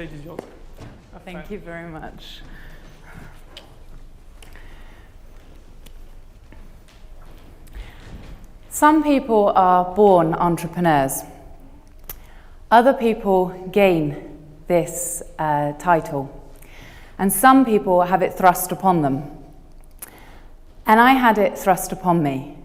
stage is yours. Thank you very much. Some people are born entrepreneurs. Other people gain this title. And some people have it thrust upon them. And I had it thrust upon me.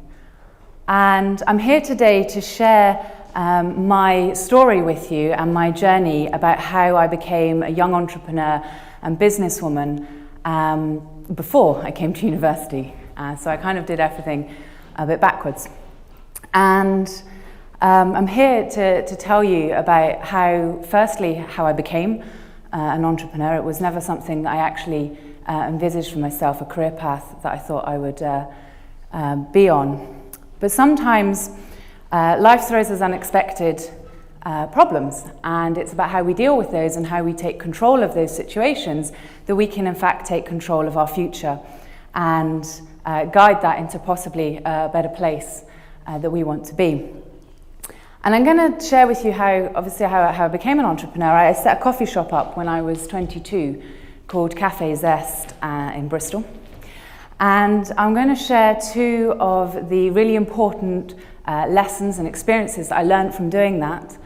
And I'm here today to share my story with you and my journey about how I became a young entrepreneur and businesswoman before I came to university. So I kind of did everything a bit backwards. And I'm here to tell you about firstly, how I became an entrepreneur. It was never something that I actually envisaged for myself, a career path that I thought I would be on. But sometimes life throws us unexpected problems, and it's about how we deal with those and how we take control of those situations that we can in fact take control of our future and guide that into possibly a better place that we want to be. And I'm going to share with you how I became an entrepreneur. I set a coffee shop up when I was 22 called Cafe Zest in Bristol. And I'm going to share two of the really important lessons and experiences that I learned from doing that,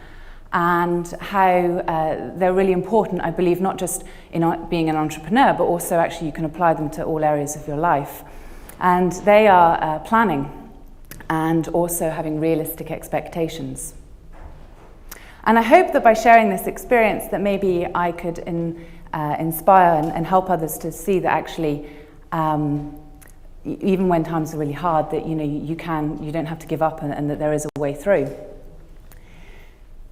and how they're really important, I believe, not just in being an entrepreneur, but also actually you can apply them to all areas of your life. And they are planning and also having realistic expectations. And I hope that by sharing this experience that maybe I could inspire and help others to see that actually even when times are really hard, that you don't have to give up and that there is a way through.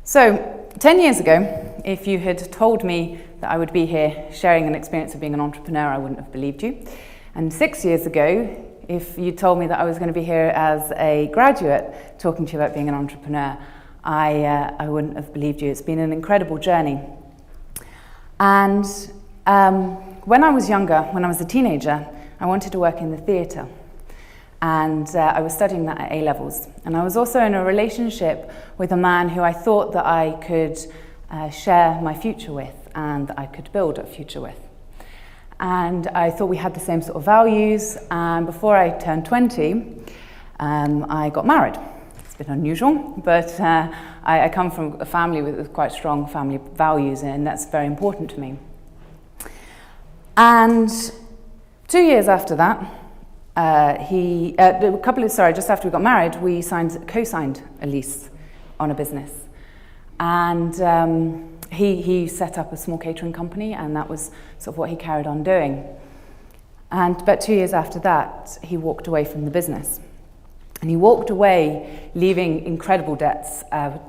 So 10 years ago, if you had told me that I would be here sharing an experience of being an entrepreneur, I wouldn't have believed you. And 6 years ago, if you told me that I was going to be here as a graduate talking to you about being an entrepreneur, I wouldn't have believed you. It's been an incredible journey. And when I was younger, when I was a teenager, I wanted to work in the theatre. And I was studying that at A-levels. And I was also in a relationship with a man who I thought that I could share my future with and that I could build a future with. And I thought we had the same sort of values, and before I turned 20, I got married. It's a bit unusual, but I come from a family with quite strong family values, and that's very important to me. And 2 years after that, just after we got married, we co-signed a lease on a business. And he set up a small catering company, and that was sort of what he carried on doing. And about 2 years after that, he walked away from the business. And he walked away leaving incredible debts,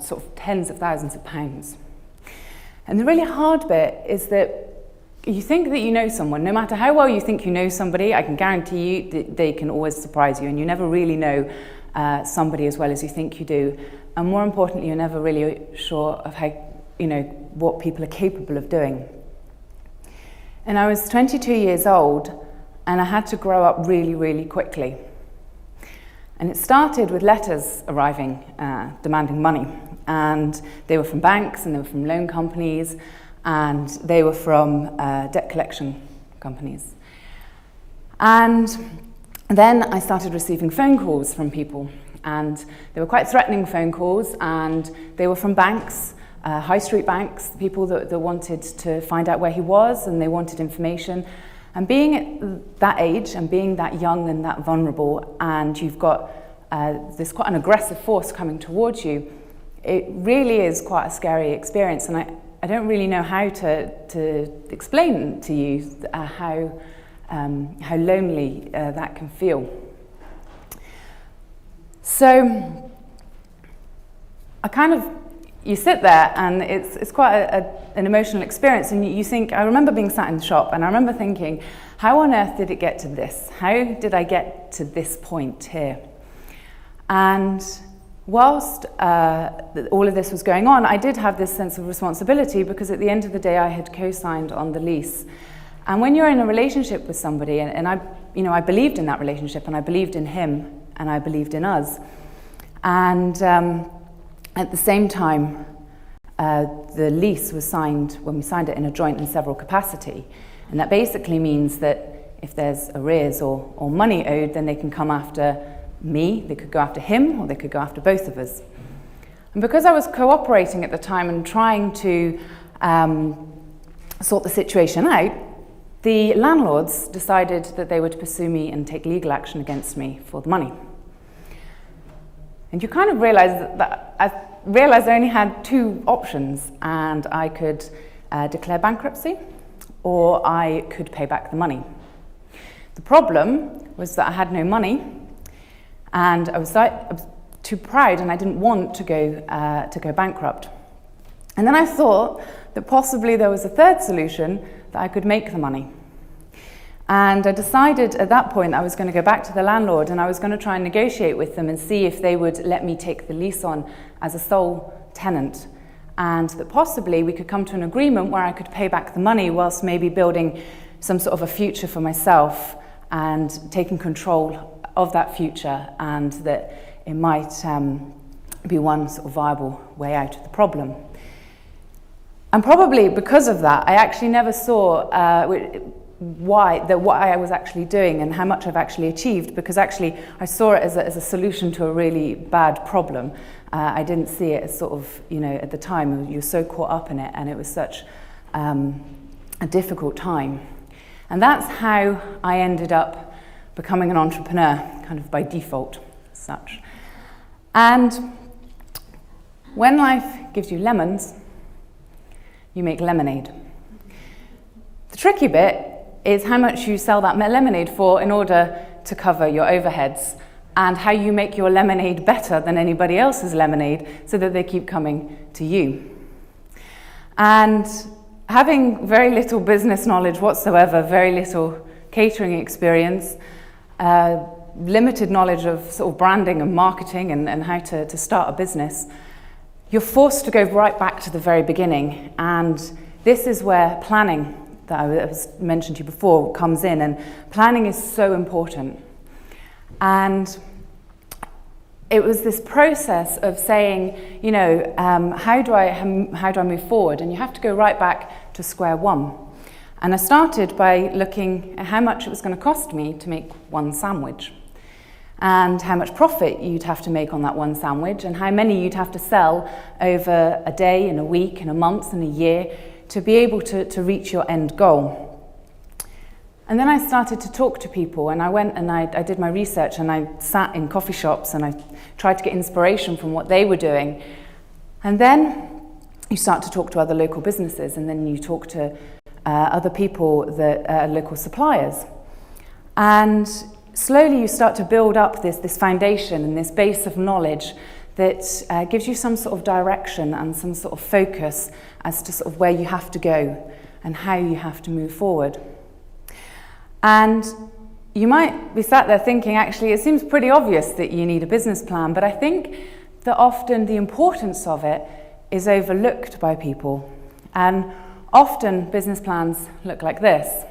sort of tens of thousands of pounds. And the really hard bit is that you think that you know someone. No matter how well you think you know somebody, I can guarantee you that they can always surprise you, and you never really know somebody as well as you think you do. And more importantly, you're never really sure of how, what people are capable of doing. And I was 22 years old, and I had to grow up really, really quickly. And it started with letters arriving, demanding money. And they were from banks, and they were from loan companies, and they were from debt collection companies. And then I started receiving phone calls from people, and they were quite threatening phone calls, and they were from banks, high street banks, people that wanted to find out where he was, and they wanted information. And being at that age and being that young and that vulnerable, and you've got this quite an aggressive force coming towards you, it really is quite a scary experience. And I don't really know how to explain to you how lonely that can feel. So you sit there, and it's quite an emotional experience, and you think, I remember being sat in the shop, and I remember thinking, how on earth did it get to this? How did I get to this point here? And whilst all of this was going on, I did have this sense of responsibility, because at the end of the day, I had co-signed on the lease. And when you're in a relationship with somebody, and I believed in that relationship, and I believed in him, and I believed in us. And at the same time, the lease was signed when we signed it in a joint and several capacity. And that basically means that if there's arrears or money owed, then they can come after me, they could go after him, or they could go after both of us. And because I was cooperating at the time and trying to sort the situation out, the landlords decided that they would pursue me and take legal action against me for the money. And you kind of realise that I realised I only had two options, and I could declare bankruptcy or I could pay back the money. The problem was that I had no money, and I was too proud and I didn't want to go bankrupt. And then I thought that possibly there was a third solution, that I could make the money. And I decided at that point I was going to go back to the landlord and I was going to try and negotiate with them and see if they would let me take the lease on as a sole tenant, and that possibly we could come to an agreement where I could pay back the money whilst maybe building some sort of a future for myself and taking control of that future, and that it might be one sort of viable way out of the problem. And probably because of that, I actually never saw what I was actually doing and how much I've actually achieved, because actually I saw it as a solution to a really bad problem. I didn't see it as sort of, at the time, you were so caught up in it and it was such a difficult time. And that's how I ended up becoming an entrepreneur, kind of by default, as such. And when life gives you lemons, you make lemonade. The tricky bit is how much you sell that lemonade for in order to cover your overheads, and how you make your lemonade better than anybody else's lemonade so that they keep coming to you. And having very little business knowledge whatsoever, very little catering experience, limited knowledge of sort of branding and marketing and how to start a business, you're forced to go right back to the very beginning. And this is where planning, that I was mentioned to you before, comes in, and planning is so important. And it was this process of saying, how do I move forward? And you have to go right back to square one. And I started by looking at how much it was going to cost me to make one sandwich, and how much profit you'd have to make on that one sandwich, and how many you'd have to sell over a day, and a week, and a month, and a year to be able to reach your end goal. And then I started to talk to people, and I went and I did my research, and I sat in coffee shops and I tried to get inspiration from what they were doing. And then you start to talk to other local businesses, and then you talk to other people that are local suppliers. And slowly you start to build up this foundation and this base of knowledge that gives you some sort of direction and some sort of focus as to sort of where you have to go and how you have to move forward. And you might be sat there thinking, actually, it seems pretty obvious that you need a business plan, but I think that often the importance of it is overlooked by people. And often business plans look like this.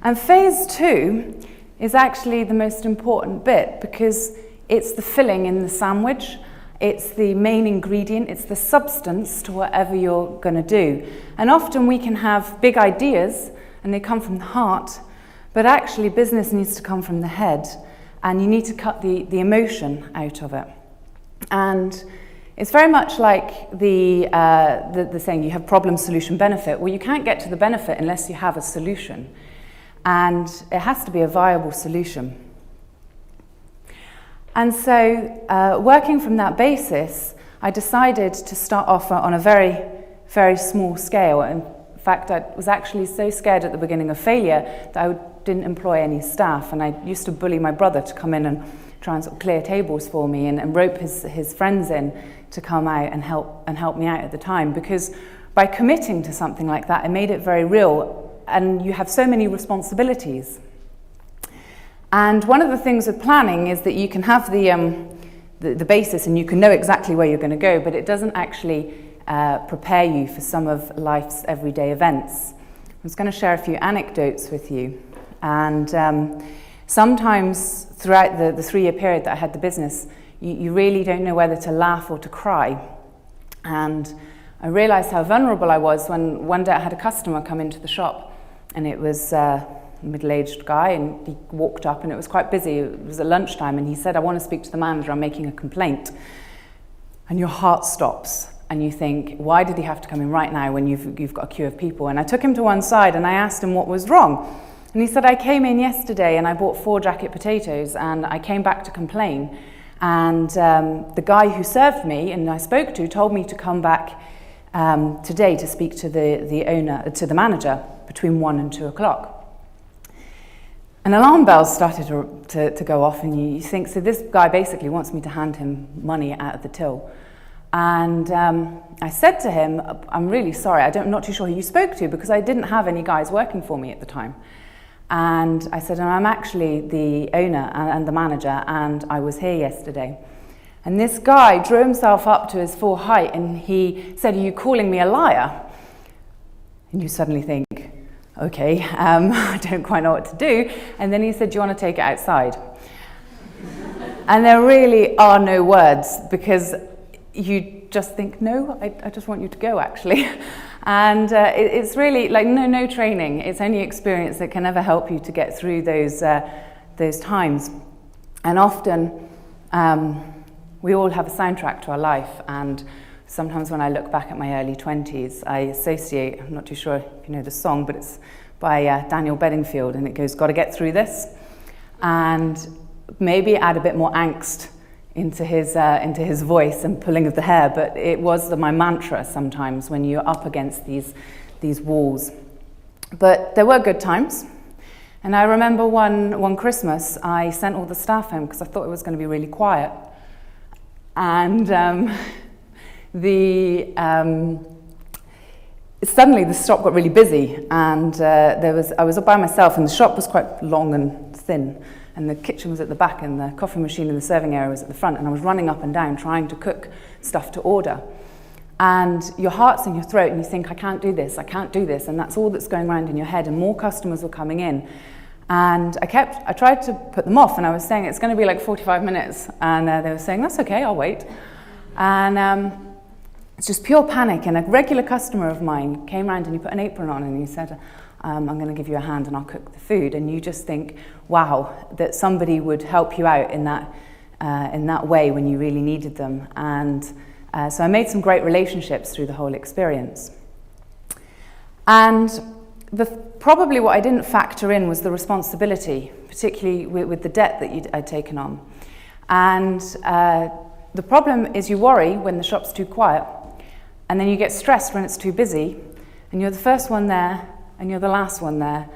And phase 2 is actually the most important bit, because it's the filling in the sandwich, it's the main ingredient, it's the substance to whatever you're going to do. And often we can have big ideas and they come from the heart, but actually business needs to come from the head, and you need to cut the emotion out of it. And it's very much like the saying, you have problem, solution, benefit. Well, you can't get to the benefit unless you have a solution. And it has to be a viable solution. And so, working from that basis, I decided to start off on a very, very small scale. In fact, I was actually so scared at the beginning of failure that I didn't employ any staff. And I used to bully my brother to come in and try and sort of clear tables for me, and rope his friends in to come out and help me out at the time. Because by committing to something like that, it made it very real. And you have so many responsibilities. And one of the things with planning is that you can have the basis and you can know exactly where you're going to go, but it doesn't actually prepare you for some of life's everyday events. I was going to share a few anecdotes with you. And sometimes throughout the 3-year period that I had the business, you really don't know whether to laugh or to cry. And I realised how vulnerable I was when one day I had a customer come into the shop, and it was a middle-aged guy, and he walked up and it was quite busy. It was at lunchtime, and he said, "I want to speak to the manager, I'm making a complaint." And your heart stops and you think, why did he have to come in right now when you've got a queue of people? And I took him to one side and I asked him what was wrong. And he said, "I came in yesterday and I bought 4 jacket potatoes and I came back to complain. And the guy who served me and I spoke to told me to come back today to speak to the owner, to the manager, between 1 and 2 o'clock. And alarm bells started to go off, and you think, so this guy basically wants me to hand him money out of the till. And I said to him, "I'm really sorry, I'm not too sure who you spoke to, because I didn't have any guys working for me at the time." And I said, "I'm actually the owner and the manager, and I was here yesterday." And this guy drew himself up to his full height and he said, "Are you calling me a liar?" And you suddenly think, okay, I don't quite know what to do. And then he said, "Do you want to take it outside?" And there really are no words, because you just think, no, I just want you to go, actually. And it's really like no training. It's only experience that can ever help you to get through those times. And often we all have a soundtrack to our life, and sometimes when I look back at my early 20s, I associate, I'm not too sure if you know the song, but it's by Daniel Bedingfield, and it goes, "Gotta get through this," and maybe add a bit more angst into his voice and pulling of the hair, but it was my mantra sometimes when you're up against these walls. But there were good times, and I remember one Christmas I sent all the staff home because I thought it was going to be really quiet, and suddenly the shop got really busy, and I was by myself, and the shop was quite long and thin, and the kitchen was at the back, and the coffee machine and the serving area was at the front, and I was running up and down trying to cook stuff to order. And your heart's in your throat and you think, I can't do this, and that's all that's going around in your head, and more customers were coming in. And I tried to put them off, and I was saying it's going to be like 45 minutes, and they were saying, "That's okay, I'll wait." And it's just pure panic, and a regular customer of mine came round and he put an apron on and he said, "I'm going to give you a hand and I'll cook the food." And you just think, wow, that somebody would help you out in that way when you really needed them. And so I made some great relationships through the whole experience. And probably what I didn't factor in was the responsibility, particularly with the debt that I'd taken on. And the problem is you worry when the shop's too quiet, and then you get stressed when it's too busy, and you're the first one there and you're the last one there,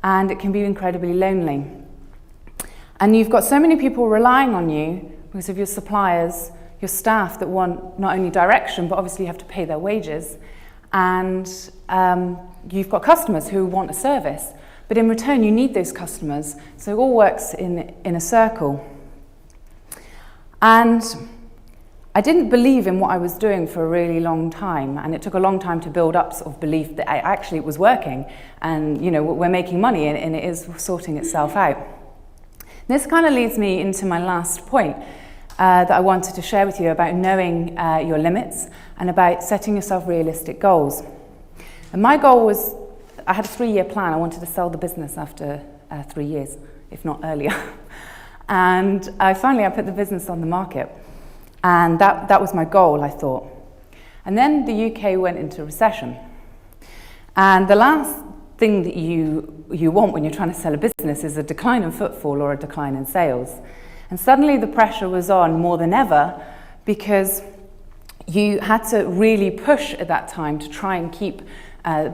and it can be incredibly lonely. And you've got so many people relying on you because of your suppliers, your staff that want not only direction, but obviously you have to pay their wages, and you've got customers who want a service, but in return you need those customers, so it all works in a circle. And I didn't believe in what I was doing for a really long time, and it took a long time to build up sort of belief that actually it was working, and we're making money and it is sorting itself out. This kind of leads me into my last point that I wanted to share with you about knowing your limits and about setting yourself realistic goals. And my goal was, I had a 3-year plan. I wanted to sell the business after 3 years, if not earlier. And I put the business on the market. And that was my goal, I thought. And then the UK went into recession. And the last thing that you want when you're trying to sell a business is a decline in footfall or a decline in sales. And suddenly the pressure was on more than ever, because you had to really push at that time to try and keep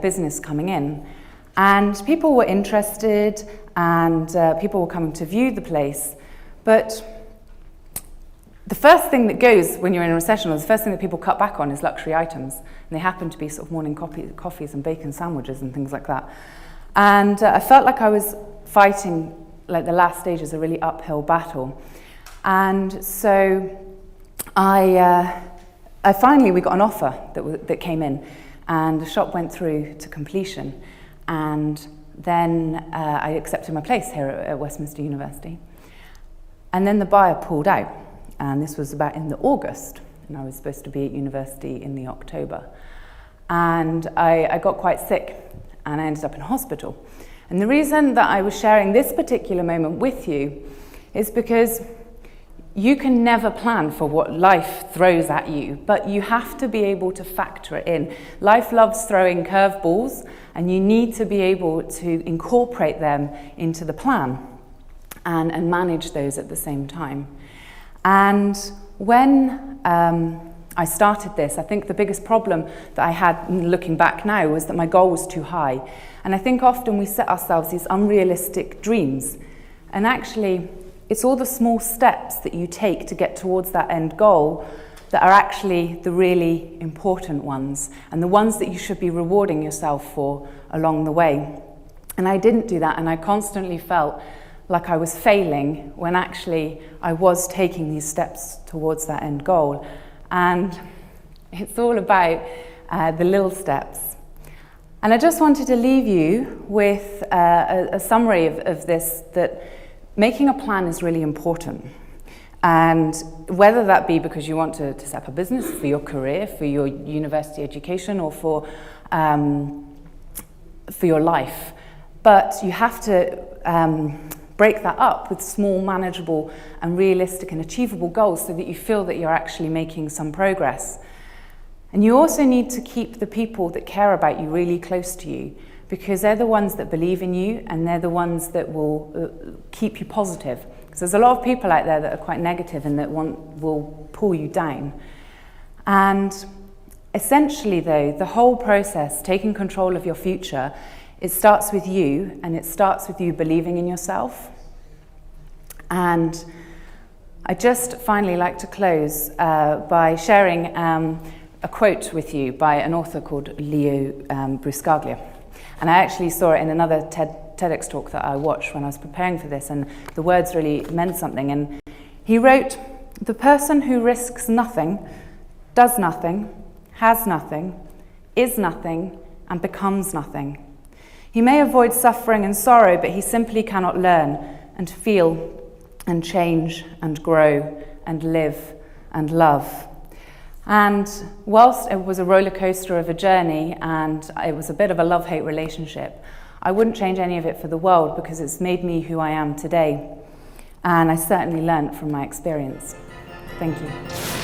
business coming in. And people were interested, and people were coming to view the place. But the first thing that goes when you're in a recession, or the first thing that people cut back on, is luxury items. And they happen to be sort of morning coffees and bacon sandwiches and things like that. And I felt like I was fighting like the last stages, a really uphill battle. And so we got an offer that came in, and the shop went through to completion. And then I accepted my place here at Westminster University. And then the buyer pulled out. and this was about in the August, and I was supposed to be at university in the October. And I got quite sick, and I ended up in hospital. And the reason that I was sharing this particular moment with you is because you can never plan for what life throws at you, but you have to be able to factor it in. Life loves throwing curveballs, and you need to be able to incorporate them into the plan and manage those at the same time. And when I started this, I think the biggest problem that I had looking back now was that my goal was too high. And I think often we set ourselves these unrealistic dreams. And actually, it's all the small steps that you take to get towards that end goal that are actually the really important ones, and the ones that you should be rewarding yourself for along the way. And I didn't do that, and I constantly felt like I was failing when actually I was taking these steps towards that end goal. And it's all about the little steps. And I just wanted to leave you with a summary of this, that making a plan is really important. And whether that be because you want to set up a business, for your career, for your university education, or for your life. But you have to break that up with small, manageable and realistic and achievable goals so that you feel that you're actually making some progress. And you also need to keep the people that care about you really close to you, because they're the ones that believe in you, and they're the ones that will keep you positive. Because there's a lot of people out there that are quite negative and that will pull you down. And essentially though, the whole process, taking control of your future, it starts with you, and it starts with you believing in yourself. And I just finally like to close by sharing a quote with you by an author called Leo Buscaglia. And I actually saw it in another TEDx talk that I watched when I was preparing for this, and the words really meant something. And he wrote, "The person who risks nothing, does nothing, has nothing, is nothing, and becomes nothing. He may avoid suffering and sorrow, but he simply cannot learn and feel and change and grow and live and love." And whilst it was a roller coaster of a journey, and it was a bit of a love-hate relationship, I wouldn't change any of it for the world, because it's made me who I am today. And I certainly learnt from my experience. Thank you.